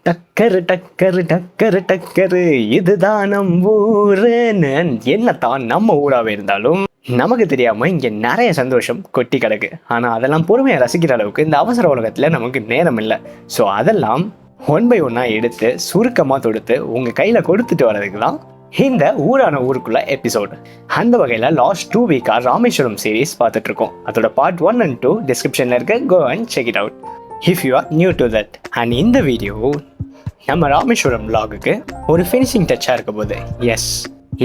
டக்கரு டக்கரு டக்கரு டக்கரு இதுதான் நம்ம ஊருன்னு என்னத்தான் நம்ம ஊராகவே இருந்தாலும் நமக்கு தெரியாம இங்க நிறைய சந்தோஷம் கொட்டி கிடக்கு. ஆனா அதெல்லாம் பொறுமையா ரசிக்கிற அளவுக்கு இந்த அவசர உலகத்துல நமக்கு நேரம் இல்லை. ஸோ அதெல்லாம் ஒன் பை ஒன்னா எடுத்து சுருக்கமா தொடுத்து உங்க கையில கொடுத்துட்டு வர்றதுக்கு தான் இந்த ஊரான ஊருக்குள்ள எபிசோடு. அந்த வகையில லாஸ்ட் 2 வீக்கா ராமேஸ்வரம் சீரீஸ் பார்த்துட்டு இருக்கோம். அதோட பார்ட் 1 and 2 டிஸ்கிரிப்ஷன்ல இருக்கு. Go and check it out if you are new to that. அண்ட் இந்த வீடியோ நம்ம ராமேஸ்வரம் vlogக்கு ஒரு ஃபினிஷிங் டச்சாக இருக்க போது. எஸ்,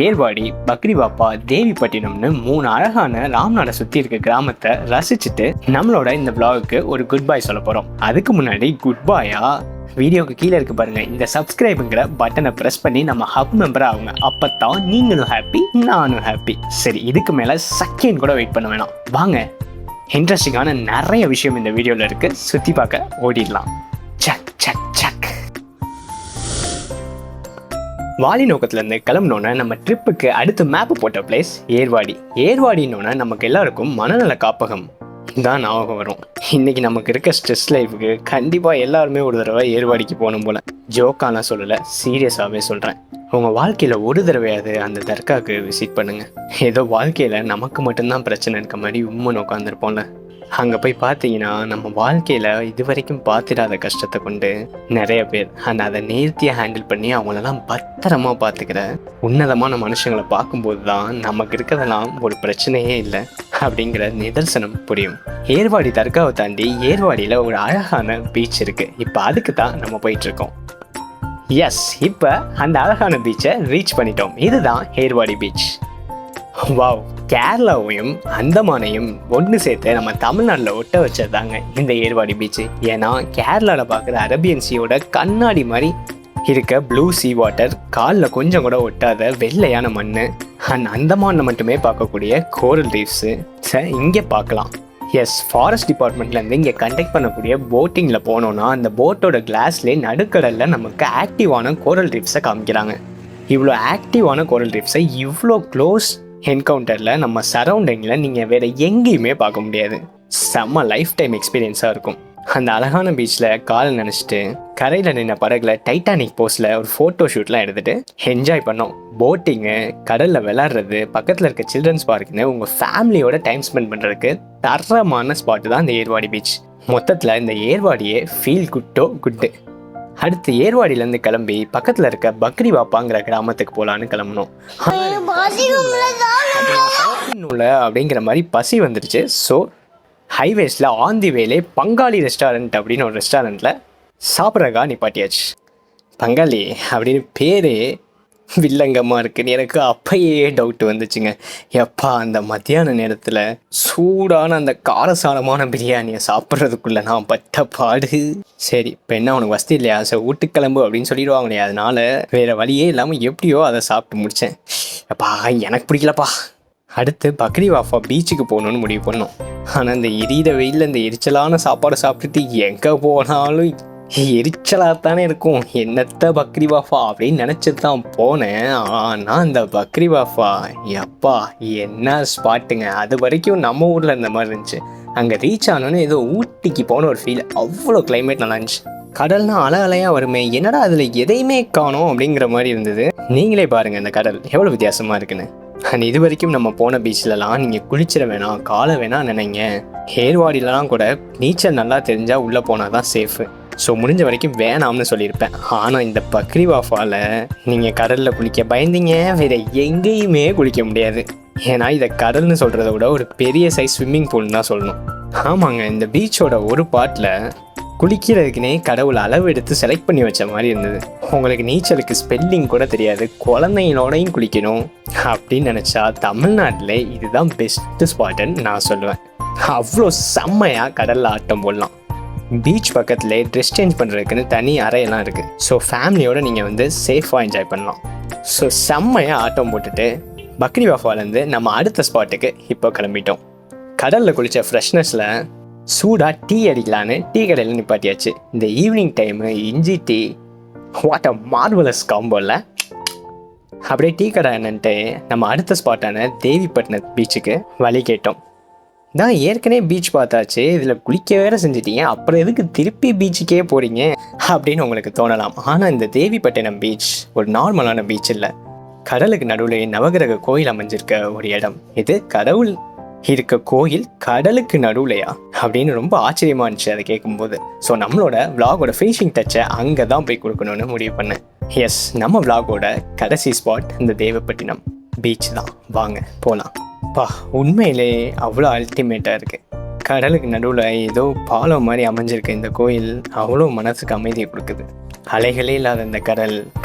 ஏர்வாடி, பக்ரிவாப்பா, தேவிப்பட்டினம்னு 3 அழகான ராம்நாடை சுற்றி இருக்க கிராமத்தை ரசிச்சுட்டு நம்மளோட இந்த vlogக்கு ஒரு குட் பாய் சொல்ல போகிறோம். அதுக்கு முன்னாடி குட் பாயா வீடியோக்கு கீழே இருக்கு பாருங்க, இந்த சப்ஸ்கிரைபுங்கிற பட்டனை ப்ரெஸ் பண்ணி நம்ம ஹப் மெம்பர் ஆகுங்க. அப்பத்தான் நீங்களும் ஹாப்பி, நானும் ஹாப்பி. சரி, இதுக்கு மேலே செகண்ட் கூட வெயிட் பண்ண வேணாம், வாங்க. இன்ட்ரெஸ்டிங்கான நிறைய விஷயம் இந்த வீடியோவில் இருக்குது, சுற்றி பார்க்க ஓடிடலாம். சக் சக் சக். வாலி நோக்கத்துலேருந்து கிளம்பினோன்னே நம்ம ட்ரிப்புக்கு அடுத்து மேப்பு போட்ட பிளேஸ் ஏர்வாடி. ஏர்வாடினோன்னே நமக்கு எல்லாருக்கும் மனநல காப்பகம் தான் ஞாபகம் வரும். இன்னைக்கு நமக்கு இருக்க ஸ்ட்ரெஸ் லைஃபுக்கு கண்டிப்பாக எல்லாருமே ஒரு தடவை ஏர்வாடிக்கு போகணும் போல. ஜோக்காலாம் சொல்லலை, சீரியஸாகவே சொல்கிறேன். உங்கள் வாழ்க்கையில் ஒரு தடவையாவது அந்த தர்காவுக்கு விசிட் பண்ணுங்கள். ஏதோ வாழ்க்கையில் நமக்கு மட்டும்தான் பிரச்சனை இருக்க மாதிரி உண்மைன்னு உட்காந்துருப்போம்ல, அங்கே போய் பார்த்தீங்கன்னா நம்ம வாழ்க்கையில் இது வரைக்கும் பார்த்துடாத கஷ்டத்தை கொண்டு நிறைய பேர் அதை நேர்த்தியாக ஹேண்டில் பண்ணி அவங்களெல்லாம் பத்திரமா பார்த்துக்கிற உன்னதமான மனுஷங்களை பார்க்கும்போது தான் நமக்கு இருக்கிறதெல்லாம் ஒரு பிரச்சனையே இல்லை அப்படிங்கிற நிதர்சனம் புரியும். ஏர்வாடி தர்காவை தாண்டி ஏர்வாடியில் ஒரு அழகான பீச் இருக்குது. இப்போ அதுக்கு தான் நம்ம போயிட்டுருக்கோம். எஸ், இப்போ அந்த அழகான பீச்சை ரீச் பண்ணிட்டோம். இதுதான் ஏர்வாடி பீச். வாவ், கேரளாவையும் அந்தமானையும் ஒன்று சேர்த்து நம்ம தமிழ்நாட்டில் ஒட்ட வச்சதாங்க இந்த ஏர்வாடி பீச்சு. ஏன்னா கேரளாவில் பார்க்குற அரேபியன் சீயோட கண்ணாடி மாதிரி இருக்க ப்ளூ சீ வாட்டர், காலில் கொஞ்சம் கூட ஒட்டாத வெள்ளையான மண், அண்ட் அந்தமானில் மட்டுமே பார்க்கக்கூடிய கோரல் ரீஃப்ஸு இங்கே பார்க்கலாம். எஸ், ஃபாரஸ்ட் டிபார்ட்மெண்ட்லேருந்து இங்கே கண்டக்ட் பண்ணக்கூடிய போட்டிங்கில் போனோன்னா அந்த போட்டோட கிளாஸ்லேயே நடுக்கடலில் நமக்கு ஆக்டிவான கோரல் ரீஃப்ஸை காமிக்கிறாங்க. இவ்வளோ ஆக்டிவான கோரல் ரீஃப்ஸை இவ்வளோ க்ளோஸ் என்கவுண்டரில் நம்ம சரௌண்டிங்கில் நீங்கள் வேறு எங்கேயுமே பார்க்க முடியாது. செம்ம லைஃப் டைம் எக்ஸ்பீரியன்ஸாக இருக்கும். அந்த அழகான பீச்சில் காலை நினச்சிட்டு கரையில் நின்ன படகுல டைட்டானிக் போஸில் ஒரு ஃபோட்டோ ஷூட்லாம் எடுத்துகிட்டு என்ஜாய் பண்ணோம். போட்டிங்கு, கடலில் விளாட்றது, பக்கத்தில் இருக்க சில்ட்ரன்ஸ் பார்க்குன்னு உங்கள் ஃபேமிலியோட டைம் ஸ்பெண்ட் பண்ணுறதுக்கு தரமான ஸ்பாட்டு தான் இந்த ஏர்வாடி பீச். மொத்தத்தில் இந்த ஏர்வாடியே ஃபீல் குட்டு. அடுத்து ஏர்வாடியிலேருந்து கிளம்பி பக்கத்தில் இருக்க பக்ரிவாப்பாங்கிற கிராமத்துக்கு போகலான்னு கிளம்பணும். அப்படிங்கிற மாதிரி பசி வந்துடுச்சு. ஸோ ஹைவேஸில் ஆன் தி வேலே பங்காளி ரெஸ்டாரண்ட் அப்படின்னு ஒரு ரெஸ்டாரண்ட்டில் சாப்பிட்றக்கா நிப்பாட்டியாச்சு. பங்காளி அப்படின்னு பேரே வில்லங்கமாக இருக்குன்னு எனக்கு அப்பயே டவுட் வந்துச்சுங்க. எப்பா அந்த மத்தியான நேரத்தில் சூடான அந்த காரசாரமான பிரியாணியை சாப்பிட்றதுக்குள்ளே நான் பட்ட பாடு. சரி, இப்போ என்ன உனக்கு வசதி இல்லையா, சார் வீட்டுக்கிளம்பு அப்படின்னு சொல்லிடுவாங்க இல்லையா, அதனால் வேறு வழியே இல்லாமல் எப்படியோ அதை சாப்பிட்டு முடித்தேன். அப்பா எனக்கு பிடிக்கலப்பா. அடுத்து பக்ரிவாஃபா பீச்சுக்கு போகணுன்னு முடிவு பண்ணோம். ஆனால் இந்த எரியிற வெயிலில் இந்த எரிச்சலான சாப்பாடு சாப்பிட்டுட்டு எங்கே போனாலும் எரிச்சலாகத்தானே இருக்கும். என்னத்த பக்ரிவாஃபா அப்படின்னு நினச்சிட்டு தான் போனேன். ஆனால் அந்த பக்ரிவாஃபா எப்பா என்ன ஸ்பாட்டுங்க. அது வரைக்கும் நம்ம ஊரில் இருந்த மாதிரி இருந்துச்சு. அங்கே ரீச் ஆனோன்னு ஏதோ ஊட்டிக்கு போன ஒரு ஃபீல். அவ்வளோ கிளைமேட் நல்லா இருந்துச்சு. கடல்னா அலையாக வருமே, என்னடா அதில் எதையுமே காணோம் அப்படிங்கிற மாதிரி இருந்தது. நீங்களே பாருங்கள் அந்த கடல் எவ்வளோ வித்தியாசமாக இருக்குன்னு. அண்ட் இது வரைக்கும் நம்ம போன பீச்லலாம் நீங்கள் குளிச்சிட வேணாம், காலை வேணாம் நினைங்க. ஏர்வாடியிலலாம் கூட நீச்சல் நல்லா தெரிஞ்சால் உள்ளே போனால் தான் சேஃபு. ஸோ முடிஞ்ச வரைக்கும் வேணாம்னு சொல்லியிருப்பேன். ஆனால் இந்த பக்ரிவாஃபாவில் நீங்கள் கடலில் குளிக்க பயந்தீங்க, வேறு எங்கேயுமே குளிக்க முடியாது. ஏன்னா இதை கடல்னு சொல்கிறத விட ஒரு பெரிய சைஸ் ஸ்விம்மிங் பூல்னு தான் சொல்லணும். ஆமாங்க, இந்த பீச்சோட ஒரு பார்ட்டில் குளிக்கிறதுக்குனே கடவுள் அளவு எடுத்து செலக்ட் பண்ணி வச்ச மாதிரி இருந்தது. உங்களுக்கு நீச்சலுக்கு ஸ்பெல்லிங் கூட தெரியாது, குழந்தைங்களோடையும் குளிக்கணும் அப்படின்னு நினச்சா தமிழ்நாட்டில் இதுதான் பெஸ்ட்டு ஸ்பாட்டுன்னு நான் சொல்லுவேன். அவ்வளோ செம்மையாக கடலில் ஆட்டம் போடலாம். பீச் பக்கத்துலேயே ட்ரெஸ் சேஞ்ச் பண்ணுறதுக்குன்னு தனி அறையெல்லாம் இருக்குது. ஸோ ஃபேமிலியோடு நீங்கள் சேஃபாக என்ஜாய் பண்ணலாம். ஸோ செம்மையாக ஆட்டம் போட்டுட்டு பக்ரிவாஃபாலேருந்து நம்ம அடுத்த ஸ்பாட்டுக்கு இப்போ கிளம்பிட்டோம். கடலில் குளித்த ஃப்ரெஷ்னஸில் சூடாக டீ அடிக்கலான்னு டீ கடையில் நிப்பாட்டியாச்சு. இந்த ஈவினிங் டைமு இஞ்சி டீ, வாட் அ மார்வலஸ் காம்போவில். அப்படியே டீ கடை என்னன்ட்டு நம்ம அடுத்த ஸ்பாட்டான தேவிப்பட்டினம் பீச்சுக்கு வழி கேட்டோம். தான் ஏற்கனவே பீச் பார்த்தாச்சு, இதில் குளிக்க வேற செஞ்சிட்டீங்க, அப்புறம் எதுக்கு திருப்பி பீச்சுக்கே போகிறீங்க அப்படின்னு உங்களுக்கு தோணலாம். ஆனால் இந்த தேவிப்பட்டினம் பீச் ஒரு நார்மலான பீச் இல்லை. கடலுக்கு நடுவில் நவகிரக கோயில் அமைஞ்சிருக்க ஒரு இடம். இது கடவுள் இருக்க கோயில் கடலுக்கு நடுவுலையா அப்படின்னு ரொம்ப ஆச்சரியமா இருந்துச்சு அதை கேட்கும்போது. ஸோ நம்மளோட விளாகோட ஃபினிஷிங் டச்சை அங்கே தான் போய் கொடுக்கணும்னு முடிவு பண்ணேன். எஸ், நம்ம விளாகோட கடைசி ஸ்பாட் இந்த தேவிப்பட்டினம் பீச் தான். வாங்க போகலாம். உண்மையிலே அவ்வளோ அல்டிமேட்டாக இருக்குது. கடலுக்கு நடுவில் ஏதோ பாலம் மாதிரி அமைஞ்சிருக்கு இந்த கோயில். அவ்வளோ மனசுக்கு அமைதியை கொடுக்குது. அலைகளே இல்லாத இந்த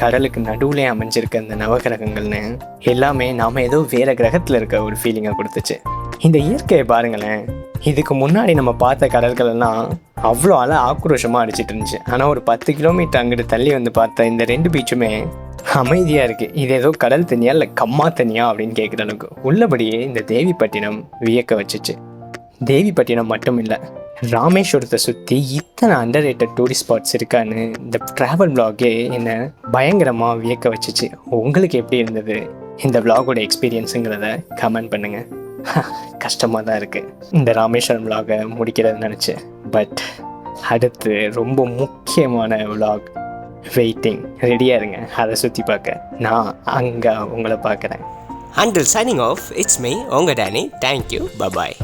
கடலுக்கு நடுவுலே அமைஞ்சிருக்க இந்த நவகிரகங்கள்னு எல்லாமே நாம் ஏதோ வேறு கிரகத்தில் இருக்க ஒரு ஃபீலிங்கை கொடுத்துச்சு. இந்த இயற்கையை பாருங்களேன். இதுக்கு முன்னாடி நம்ம பார்த்த கடல்கள் எல்லாம் அவ்வளோ ஆக்ரோஷமாக அடிச்சிட்டு இருந்துச்சு. ஆனால் ஒரு 10 கிலோமீட்டர் அங்கிட்டு தள்ளி வந்து பார்த்த இந்த 2 பீச்சுமே அமைதியாக இருக்குது. இது ஏதோ கடல் தண்ணியா இல்லை கம்மா தண்ணியா அப்படின்னு கேட்குற அளவுக்கு உள்ளபடியே இந்த தேவிப்பட்டினம் வியக்க வச்சுச்சு. தேவிப்பட்டினம் மட்டும் இல்லை, ராமேஸ்வரத்தை சுற்றி இத்தனை அண்டர் ரேட்டட் டூரிஸ்ட் ஸ்பாட்ஸ் இருக்கான்னு இந்த ட்ராவல் விளாகே என்னை பயங்கரமாக வியக்க வச்சுச்சு. உங்களுக்கு எப்படி இருந்தது இந்த விளாகோட எக்ஸ்பீரியன்ஸுங்கிறத கமெண்ட் பண்ணுங்கள். கஷ்டமாக தான் இருக்குது இந்த ராமேஸ்வரம் விளாகை முடிக்கிறதுன்னு நினச்சேன். பட் அடுத்து ரொம்ப முக்கியமான விளாக் வெயிட்டிங். ரெடியாக இருங்க, அதை சுற்றி பார்க்க. நான் அங்கே உங்களை பார்க்குறேன். Until signing off, it's me, Onga Danny. Thank you. Bye-bye.